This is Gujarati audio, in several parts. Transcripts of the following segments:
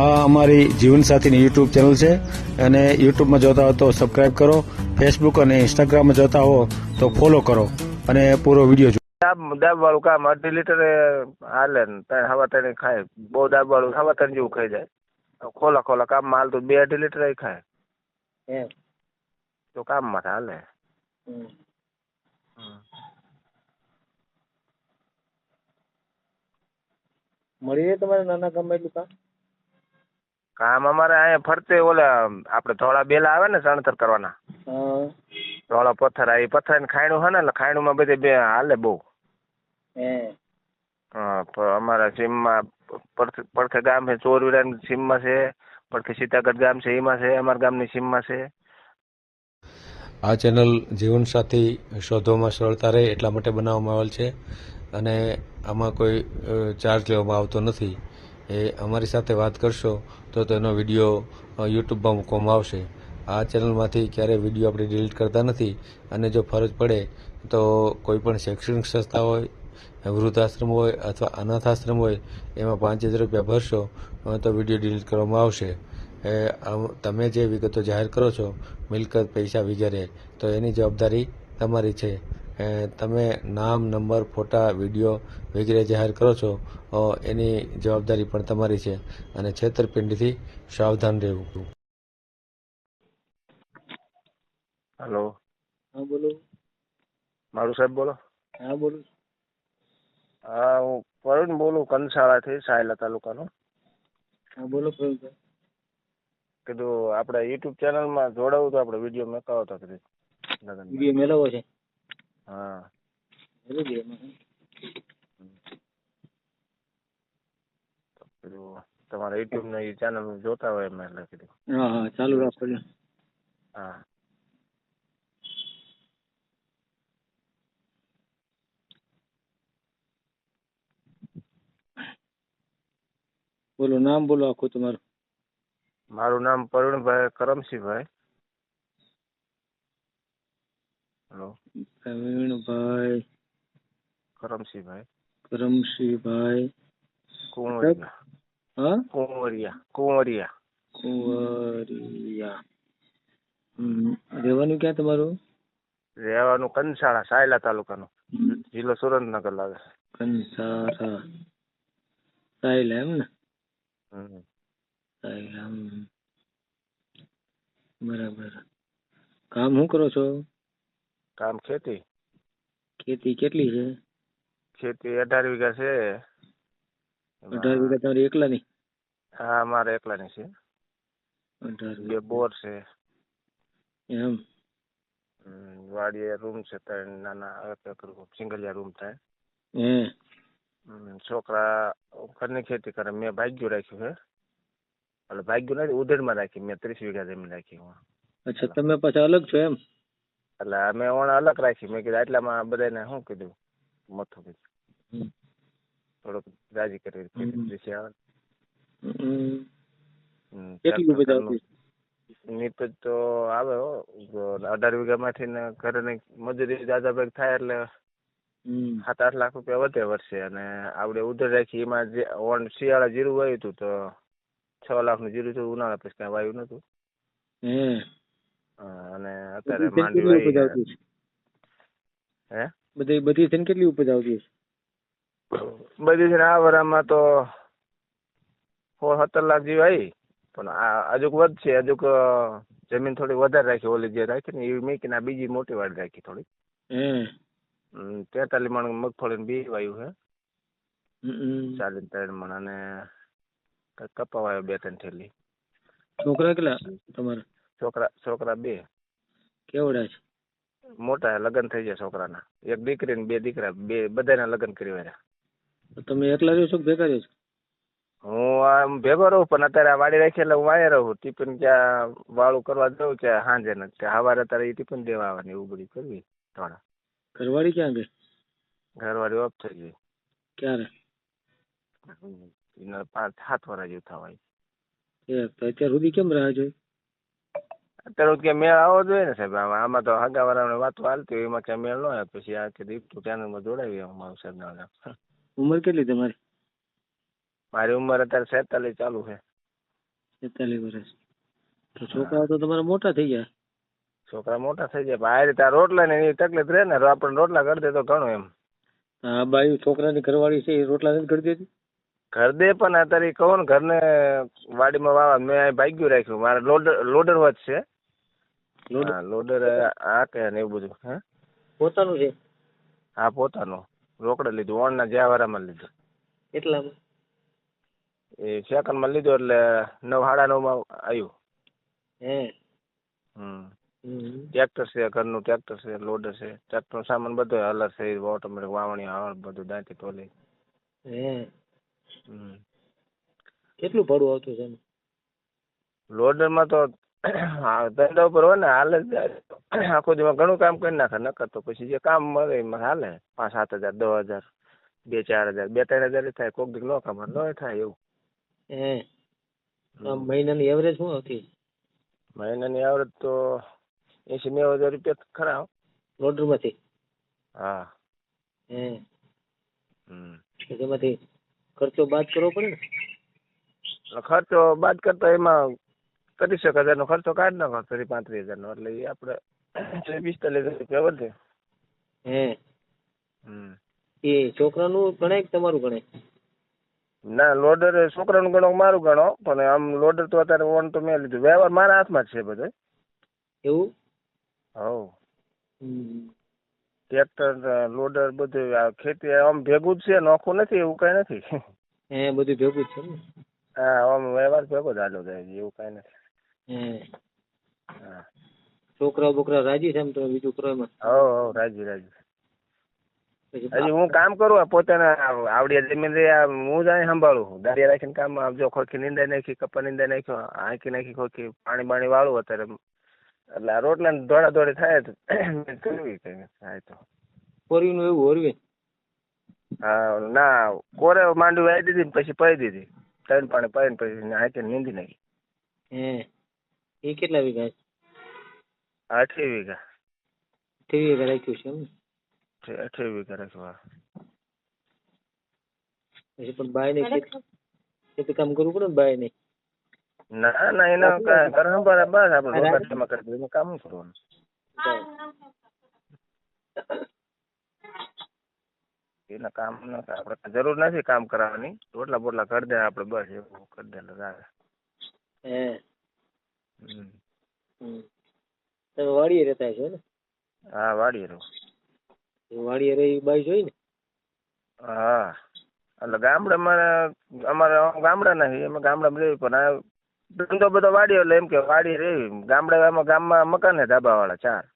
આ અમારી જીવનસાથીની યુટ્યુબ ચેનલ છે અને યુટ્યુબમાં જોતા હો તો સબસ્ક્રાઇબ કરો, ફેસબુક અને ઇન્સ્ટાગ્રામમાં જોતા હો તો ફોલો કરો અને પૂરો વિડીયો જુઓ. દાબ વાળું કામ 2.5 લીટર હાલે ને હવા ત્રણ ખાય. બહુ દાબ વાળું હવા ત્રણ જેવું ખાઈ જાય. ખોલા કામમાં હાલતું 2-2.5 લીટર ખાય તો કામમાં હાલે. મળી જાય તમારે નાના ગામમાં એટલું કામ અમારે અહીંયા ફરતે ઓલા આપણે ધોળા બેલા આવે ને સણતર કરવાના, કામ? ધોળા પથ્થર આવે, એ પથ્થર ખાયણું હે ને એટલે ખાયણું બધે બે હાલે બહુ. હા, પણ અમારા સીમમાં પડખે ગામ છે, ચોરવીરા સીમમાં છે, પડખે સીતાગઢ ગામ છે એમાં છે, અમારા ગામની સીમમાં છે. આ ચેનલ જીવનસાથી શોધવામાં સરળતા રહે એટલા માટે બનાવવામાં આવેલ છે અને આમાં કોઈ ચાર્જ લેવામાં આવતો નથી. એ અમારી સાથે વાત કરશો તો તેનો વિડીયો યુટ્યુબમાં મૂકવામાં આવશે. આ ચેનલમાંથી ક્યારેય વિડીયો આપણે ડિલીટ કરતા નથી અને જો ફરજ પડે તો કોઈ પણ શૈક્ષણિક સંસ્થા હોય, વૃદ્ધાશ્રમ હોય અથવા અનાથાશ્રમ હોય એમાં 5000 રૂપિયા ભરશો તો વિડીયો ડિલીટ કરવામાં આવશે. તમે જે વિગતો જાહેર કરો છો, મિલકત, પૈસા વગેરે, તો એની જવાબદારી તમારી છે. તમે નામ, નંબર, ફોટા, વિડીયો વગેરે જાહેર કરો છો એની જવાબદારી પણ તમારી છે અને છેતરપિંડીથી સાવધાન રહેવું. હલો, હા બોલો. મારું સાહેબ બોલો. હા બોલો. હા, હું પરુણ બોલું, કંસાળાથી, સાયલા તાલુકાનો. હા બોલો પ્રવીણભાઈ. કીધું આપણે યુટ્યુબ ચેનલમાં જોડાવું તો આપણે વિડીયો મેકાવો તો કીધું. વિડીયો મેળવો છે? હા. કીધું તમારા યુટ્યુબ ને એ ચેનલ જોતા હોય એમ એટલે કીધું. હા હા, ચાલુ રાખો. હા. બોલો, નામ બોલો આખું તમારું. મારું નામ પરુણભાઈ કરમસિંહભાઈ. હેલો, પ્રવીણભાઈ કરમસિંહભાઈ કરમસિંહભાઈ કુંવરિયા. હા, કુંવરિયા. કુંવરિયા. રહેવાનું ક્યાં તમારું? રહેવાનું કંસાળા, સાયલા તાલુકાનું, જિલ્લો સુરેન્દ્રનગર લાગે. કંસારા, સાયલા એમ ને? હમ. સાયલા, બરાબર. કામ શું કરો છો? કામ ખેતી. ખેતી કેટલી છે? ખેતી 18 વીઘા છે. 18 વીઘા તમારી એકલાની? હા, મારે એકલાની છે. 18 2 બોર છે. એમ? વાડીએ રૂમ છે 3 નાના, સિંગલિયા રૂમ થાય. હે? છોકરા ઘરની ખેતી કરે. મેં ભાગ્યું રાખ્યું છે. એટલે ભાગ્યું નથી, ઉધેડમાં રાખી. મેં 30 વીઘા જમીન રાખી. અચ્છા, તમે પાછા અલગ છો એમ? એટલે અમે ઓણ અલગ રાખી. મેં કીધું આટલામાં બધાને શું કીધું મથું કીધું થોડુંક રાજી કરી ખેતી આવે. કેટલી ઉપજ આવતી? નીપજ તો આવે 18 વીઘામાંથી ને ઘરે મજૂરી દાદાભાઈ થાય એટલે 7-8 લાખ રૂપિયા વધે વર્ષે. અને આવડે ઉધર રાખી એમાં જે શિયાળા જીરું વાવ્યું હતું તો 6 લાખનું જીરું થયું. ઉનાળા પછી કાંઈ વાવ્યું નતું. અને અત્યારે માંડવી વાવી. હે? બધી થઈને કેટલી ઉપજ આવતી? બધી છે ને આ વરામાં તો 17 લાખ જેવી આવી. પણ આ હજુક વધશે. હજુક જમીન થોડી વધારે રાખી. ઓલી જે રાખી ને એવી મેકીને બીજી મોટી વાડી રાખી થોડી. 43 મણ મગફળીનું બી વાવ્યું છે. 43 મણ. અને કપા વાવ્યો 2-3 થેલી. છોકરા કેટલા તમારા? છોકરા 2. કેવડા છે? મોટા, લગ્ન થઈ ગયા છોકરાના. એક દીકરી ને 2 દીકરા. બધાના લગ્ન કરી વાળ્યા. તમે એકલા રહ્યો છો કે ભેગા રહ્યો છો? હું આમ ભેગો રહું પણ અત્યારે વાડી રાખી એટલે હું વાયા રહું. ટિફિન ક્યાં વાળું કરવા દઉં કે સાંજે ને સવારે અત્યારે એ ટિફિન દેવા આવવાની એવું બધું કરવી. થોડા ઘરવાળી ક્યાં ગઈ? ઘરવાળી ઓફ થઈ ગઈ. ક્યારે? એને 5-7 વર્ષ જેવું થવાય. અત્યાર સુધી કેમ રાહ જોઈ? અત્યારે ક્યાં મેળ આવવો જોઈએ ને સાહેબ. આમાં તો હગાવાળાની વાતો હાલતી હોય એમાં ક્યાં મેળ ન આવે. પછી આ કે દીપતું ચેનલમાં જોડાવી અમારું સાહેબ. ઉંમર કેટલી તમારી? મારી ઉંમર અત્યારે 47 ચાલુ છે. 43 વર્ષ. તો છોકરાઓ તો તમારા મોટા થઈ ગયા. છોકરા મોટા થઈ જાય પણ આ રીતે આ રોટલા ને એની તકલીફ રહે ને આપણે રોટલા કરી દે તો ઘણું એમ. આ બાયું છોકરાની ઘરવાળી છે એ રોટલા નથી કરી દેતી. ઘર દે પણ અત્યારે કહું ને ઘરને વાડીમાં વાવા મેં અહીં ભાગ્યું રાખ્યું મારે લોડર વચ છે. હા લોડર આ કે ને એવું બધું. હે પોતાનું છે. હા પોતાનું રોકડે લીધું ઓણના જ્યાવારામાં લીધું. એટલામાં એ સેકન્ડમાં લીધું એટલે 9 સાડા 9 આવ્યું. હે ટ્રેક્ટર છે ઘરનું ટ્રેક્ટર છે લોડર છે ટ્રેક્ટરનો સામાન બધો હલર છે ઓટોમેટિક વાવણી હળ બધું દાંતી ટોલી. હે કેટલું ભાડું આવતું છે? લોડરમાં તો ધંધા ઉપર હોય ને હાલે આખો દિવસ ઘણું કામ કરી નાખે નકર તો પછી જે કામ મળે એમાં હાલે 5-7 હજાર 10 હજાર 2-4 હજાર 2-3 હજાર થાય કોક દી નો કામ ન થાય એવું. મહિનાની એવરેજ શું આવતી? મહિનાની આવડત તો 80-90 હજાર રૂપિયા ખરા લોડર માંથી. હા તેમાંથી ખર્ચો બાદ કરવો પડે ને? ખર્ચો બાદ કરતા એમાં 30,000 નો ખર્ચો કાઢી નાખો 35,000 નો એટલે એ આપણે 45,000 રૂપિયા વધે. એ છોકરાનું ગણાય કે તમારું ગણાય? ના લોડર છોકરાનું ગણો મારું ગણો પણ આમ લોડર તો અત્યારે ઓન તો મેં લીધું વ્યવહાર મારા હાથમાં જ છે બધો. એવું? હવ ટ્રેક્ટર લોડર બધું આ ખેતી આમ ભેગું જ છે નોખું નથી એવું કઈ નથી. બધું ભેગું જ છે ને? હા આમ વ્યવહાર ભેગો જ હાલો જાય એવું કઈ નથી. હા છોકરા બોકરા રાજી છે એમ તો બીજું કરો એમાં? હવ રાજી. હજી હું કામ કરું પોતાને આવડિયા જમીન રે હું જ અહીં સંભાળું દારિયા રાખીને કામ જો ખોખી નીંદાઈ નાખી કપા નીંદાઈ નાખ્યો આંકી નાખી ખોખી પાણી બાણી વાળું અત્યારે એટલે આ રોટલા દોડા દોડી થાય કરવી કઈ થાય તો. કોરીનું એવું હોરવે? હા ના કોરે માંડવી વાવી દીધી ને પછી પહી દીધી 3 પાણી પહીને પછી આંકી નીંદી નાખી. એ કેટલા વીઘા? 28 વીઘા. 28 વીઘા રાખ્યું છે એમ? 28 વીઘા રાખ્યું. પછી પણ બાય ને ખેતી કામ કરવું પડે ને બાય ને? ના એના ઘર સંભાળે બસ આપણે રોટલા કરી દઈએ કામ કરવાનું. એના કામ ન આપણે જરૂર નથી કામ કરાવવાની રોટલા બોટલા કરી દે આપણે બસ એવું કરી દે એટલે તમે વાડીએ રહેતા છો ને? હા વાડીએ રહું. વાડીએ રહી બાઈ જોઈ ને? હા એટલે ગામડામાં અમારે ગામડા નથી અમે ગામડામાં રહી પણ આ ધંધો બધો વાડી એટલે એમ કે વાડી રહી ગામમાં મકાન ને ધાબા વાળા 4.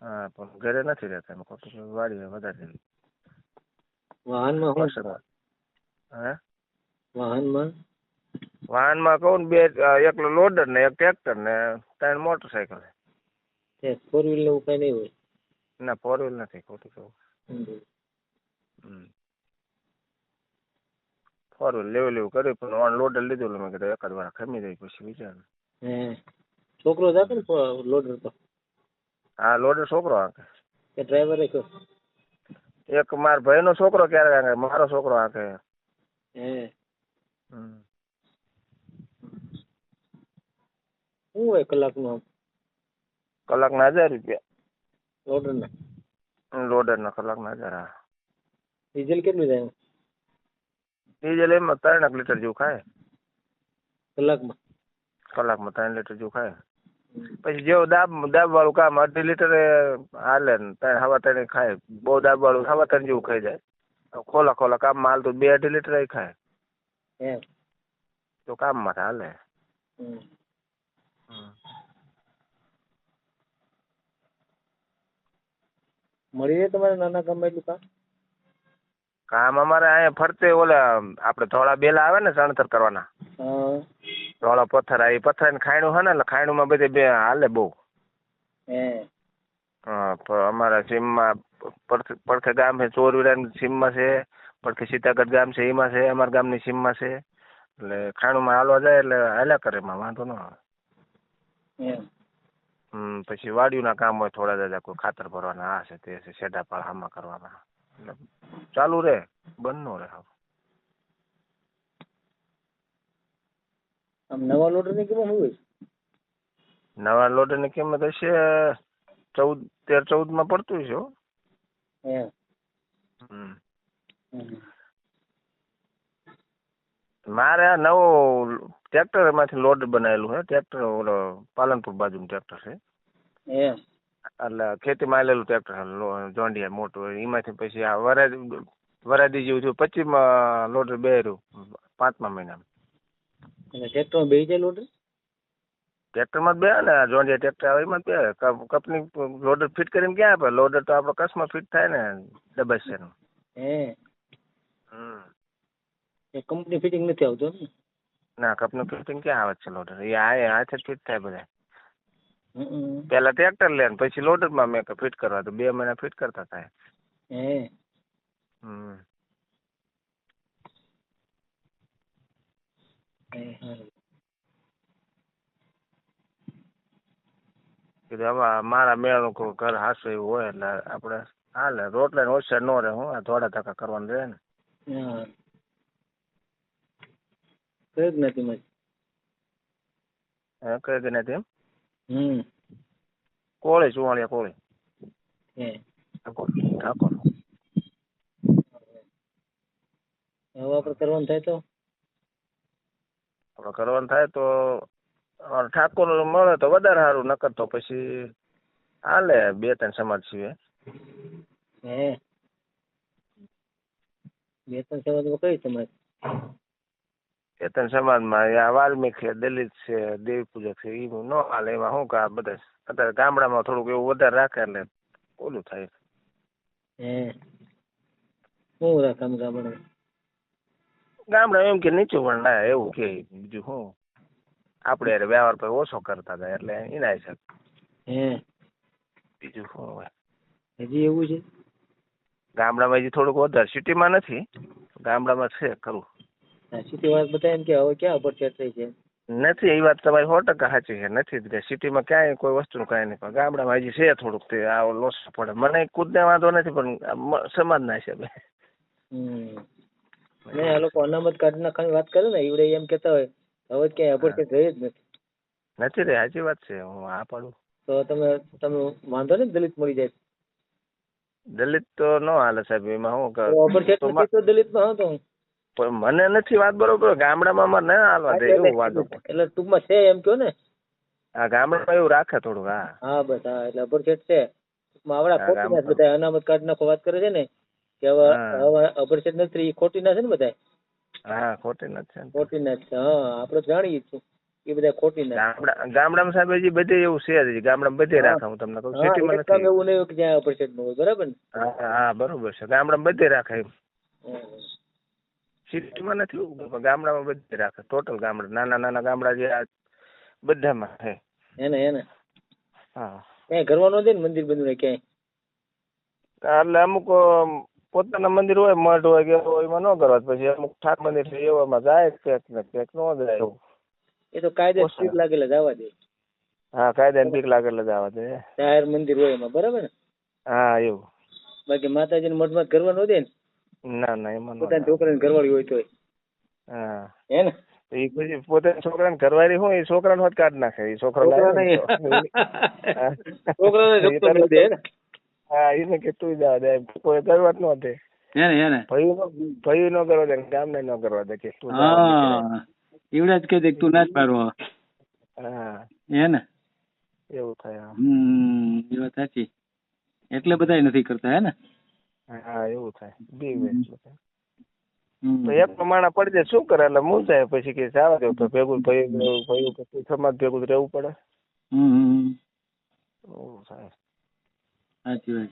હા પણ ઘરે નથી રહેતા અમે ખોટું વાડી વધારે રહી. વાહનમાં વાહનમાં કહું ને 2 એકલો લોડર ને એક ટ્રેક્ટર ને 3 મોટરસાયકલ. 4 વ્હીલ એવું કઈ નહીં હોય? ના 4 વ્હીલ નથી ખોટું કહું. 4 વ્હીલ લેવું કર્યું પણ ઓન લોડર લીધું મેં કીધું એકાદ વાર ખમી જાય પછી વિચાર. છોકરો જાતો ને લોડર તો? હા લોડર છોકરો હાંકે. કે ડ્રાઈવર રાખ્યો? એક મારા ભાઈનો છોકરો ક્યારેક હાંકે મારો છોકરો હાંકે. શું હોય કલાકનું? કલાકના 1000 રૂપિયા. લોડરના કલાકના 1000. ડીઝલ કેટલું જાય? ડીઝલ એમાં 3 લીટર જેવું ખાય કલાકમાં 3 લીટર જેવું ખાય. પછી જેવું દાબ વાળું કામ 2.5 લીટર હાલે ને 3 ખાય. બહુ દાબ વાળું 3 જેવું ખાઈ જાય. ખોલા કામમાં હાલતું 2-2.5 લીટર ખાય તો કામમાં હાલે. મળી રહે તમારે નાના ગામમાં એટલું કામ અમારે અહીંયા ફરતે ઓલા આપણે ધોળા બેલા આવે ને ચણતર કરવાના ધોળા પથ્થર એ પથ્થર ખાયણું છે ને એટલે ખાયણુંમાં બધે હાલે બહુ. હા અમારા સીમમાં પડખે ગામ છે ચોરવીરા સીમમાં છે પડખે સીતાગઢ ગામ છે એમાં છે અમારા ગામની સીમમાં છે એટલે ખાયણુંમાં હાલવા જાય એટલે હાલ્યા કરે એમાં વાંધો ન આવે. પછી વાડીઓના કામ હોય થોડા દાદા કોઈ ખાતર ભરવાના આ છે તે છે શેઢા પાળ હામા કરવાના એટલે ચાલુ રહે બંધ ન રહે. આમ નવા લોડર ની કિંમત શું હોય? નવા લોડરની કિંમત હશે 13-14 માં પડતું છે હો. એમ. હમ. હમ. મારે આ નવું ટ્રેક્ટર માંથી લોડર બનાવેલું છે. ટ્રેક્ટર ઓલો પાલનપુર બાજુનું ટ્રેક્ટર છે. એમ. એટલે ખેતીમાં આવેલું ટ્રેક્ટર જોન્ડિયર મોટું હોય એમાંથી પછી આ વરાદી જેવું થયું 25માં લોડર બેર્યું 5મા મહિનામાં. એટલે ટ્રેક્ટરમાં બેસી જાય લોડર? ટ્રેક્ટરમાં જ બે ને જોન્ડિયર ટ્રેક્ટર આવે એમાં જ બે. કંપની લોડર ફિટ કરીને ક્યાં આપે? લોડર તો આપણો કસમાં ફિટ થાય ને ડબસિયાનું. હે. હમ. એ કંપની ફિટિંગ નથી આવતું ને? ના કંપની ફિટિંગ ક્યાં આવે છે લોડર? એ હાથે જ ફિટ થાય બધા. હમ. પેલા ટ્રેક્ટર લે ને પછી લોડરમાં મેં ફિટ કરવા તો 2 મહિના ફિટ કરતા થાય. હે. હમ. સારું. કીધું હવે મારા મેળનું કોઈ ઘર હાસુ એવું હોય એટલે આપણે હાલે. રોટલા ને ઓછા ન રહે. હું આ થોડા ધક્કા કરવાનું રહે ને. હા. કઈ જ નથી મજ. કઈ કે નથી એમ? હમ. કોળી ચુવાણિયા કોળી. હે. ઠાકોર. હવે આપણે કરવાનું થાય તો? આપણે કરવાનું થાય તો ઠાકોર મળે તો વધારે સારું, નકર તો પછી હાલે 2-3 સમાજ સિવાય. હે. 2-3 સમાજ કઈ સમાજ? 2-3 સમાજમાં આ વાલ્મીક છે, દલિત છે, દેવી પૂજક છે, એ ન હાલે. એમાં શું કે આ બધા અત્યારે ગામડામાં થોડુંક એવું વધારે રાખે એટલે ઓલું થાય. હે. શું રાખે આમ ગામડામાં? ગામડા એમ કે નીચું પણ ના એવું કે બીજું શું આપણે યાર વ્યવહાર પર ઓછો કરતા હતા એટલે એના હિસાબ. હે. બીજું શું હોય? હજી એવું છે? ગામડામાં હજી થોડુંક વધારે, સિટીમાં નથી, ગામડામાં છે ખરું. સિટી વાત બધા એમ કે હવે ક્યાં અપરચેટ થઈ છે? નથી, એ વાત તમારી 100% સાચી છે. નથી સિટીમાં ક્યાંય કોઈ વસ્તુનું કાંઈ નહીં, પણ ગામડામાં હજી છે થોડુંક તે આ લોસ પડે. મને ખુદને વાંધો નથી પણ સમાજના હિસાબે. હમ. નહીં, આ લોકો અનામત કાર્ડ નાખવાની વાત કરે ને એવડે એમ કેતા હોય હવે ક્યાંય અપરચેટ રહી જ નથી. નથી રે, સાચી વાત છે. હું આ પાડું તો તમે વાંધો ને દલિત મળી જાય? દલિત તો ન હાલે સાહેબ. એમાં શું કે અપરચેટ નથી તો દલિતમાં હા તો પણ મને નથી વાત બરોબર. ગામડામાં અમારે ના હાલવા દે એવું વાંધો. એટલે ટૂંકમાં છે એમ કયો ને? હા, ગામડામાં એવું રાખે થોડુંક. હા હા બસ, હા, એટલે અપરચેટ છે ટૂંકમાં. આવડા હા, ખોટી ના બધા અનામત કાર્ડ નાખો વાત કરે છે ને કે હવે હા અપરચેટ નથી, એ ખોટી ના છે ને બધા? હા, ખોટી નથી. ખોટી ના છે. હા, આપણે જાણીએ છીએ એ બધા ખોટી ના. ગામડામાં સાહેબ હજી બધે એવું છે જ. ગામડામાં બધે રાખે. હું તમને કહું સિટીમાં એક કામ નથી. એવું નહીં કે જ્યાં અપરચેટ ન હોય, બરાબર ને? હા બરોબર છે. ગામડામાં બધે રાખે એમ. સિટીમાં નથી, પણ ગામડામાં બધે રાખે. ટોટલ ગામડા, નાના નાના ગામડા જે આ બધામાં છે. એને હા, ક્યાંય કરવા ન દે ને મંદિર બંદિર ક્યાંય? એટલે અમુક પોતાના મંદિર હોય, મઠ હોય કે હોય એમાં ન કરવા. પછી અમુક ઠાક મંદિર છે એવામાં જાય ક્યાંક ને ક્યાંક ન જાય એવું. એ તો કાયદે સ્ટ્રીક લાગેલા જવા દે. હા, કાયદાની બીક લાગે એટલે જવા દે. જાહેર મંદિર હોય એમાં, બરાબર ને? હા એવું. બાકી માતાજીને મઠમાં કરવા ન દે ને? ના એમાં ન પોતાના જાય. છોકરાને ઘરવાળી હોય તોય. હા, હે ને? એ પછી પોતે છોકરાને ઘરવાળી હોય એ છોકરાને હોત કાઢ નાખે. એ છોકરો લાવે છોકરાને દે ને? હા, એને કેટલું જવા દે. કોઈ કરવા જ ન દે. ભયું ન કરવા દે, ગામને ન કરવા દે કે તું એવડા જ કહી દે તું ના જ પાડવો. હા હે ને? એવું થાય. એ વાત સાચી. એટલે બધા નથી કરતા, હે ને? હા એવું થાય. એક પ્રમાણે પડી જાય શું કરે એટલે મૂળ જાય પછી કે જવા દે તો ભેગું ભયું સમાજ ભેગું રહેવું પડે. એવું થાય. સાચી વાત.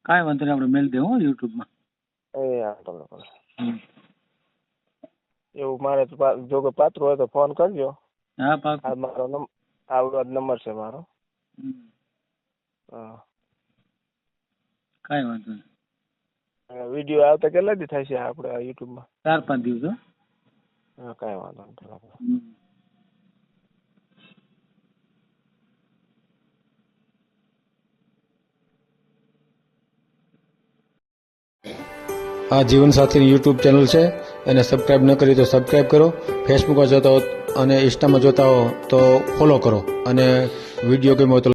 કાંઈ વાંધો નહીં, આપણે મેલ દે હો યુટ્યુબમાં. એવું મારે જો કોઈ પાત્ર હોય તો ફોન કરજો. હા પાકું. આ મારો આવડો નંબર છે મારો. હા, કાંઈ વાંધો નહીં. વિડીયો આવતા કેટલા દી થાય છે આપણે આ યુટ્યુબમાં? 4-5 દિવસ. હા, કાંઈ વાંધો નહીં. આ જીવનસાથીની યુટ્યુબ ચેનલ છે એને સબસ્ક્રાઈબ ન કરી તો સબસ્ક્રાઈબ કરો. ફેસબુકમાં જોતા હો અને ઇન્સ્ટામાં જોતા હો તો ફોલો કરો અને વિડીયો ગમ્યો હોય તો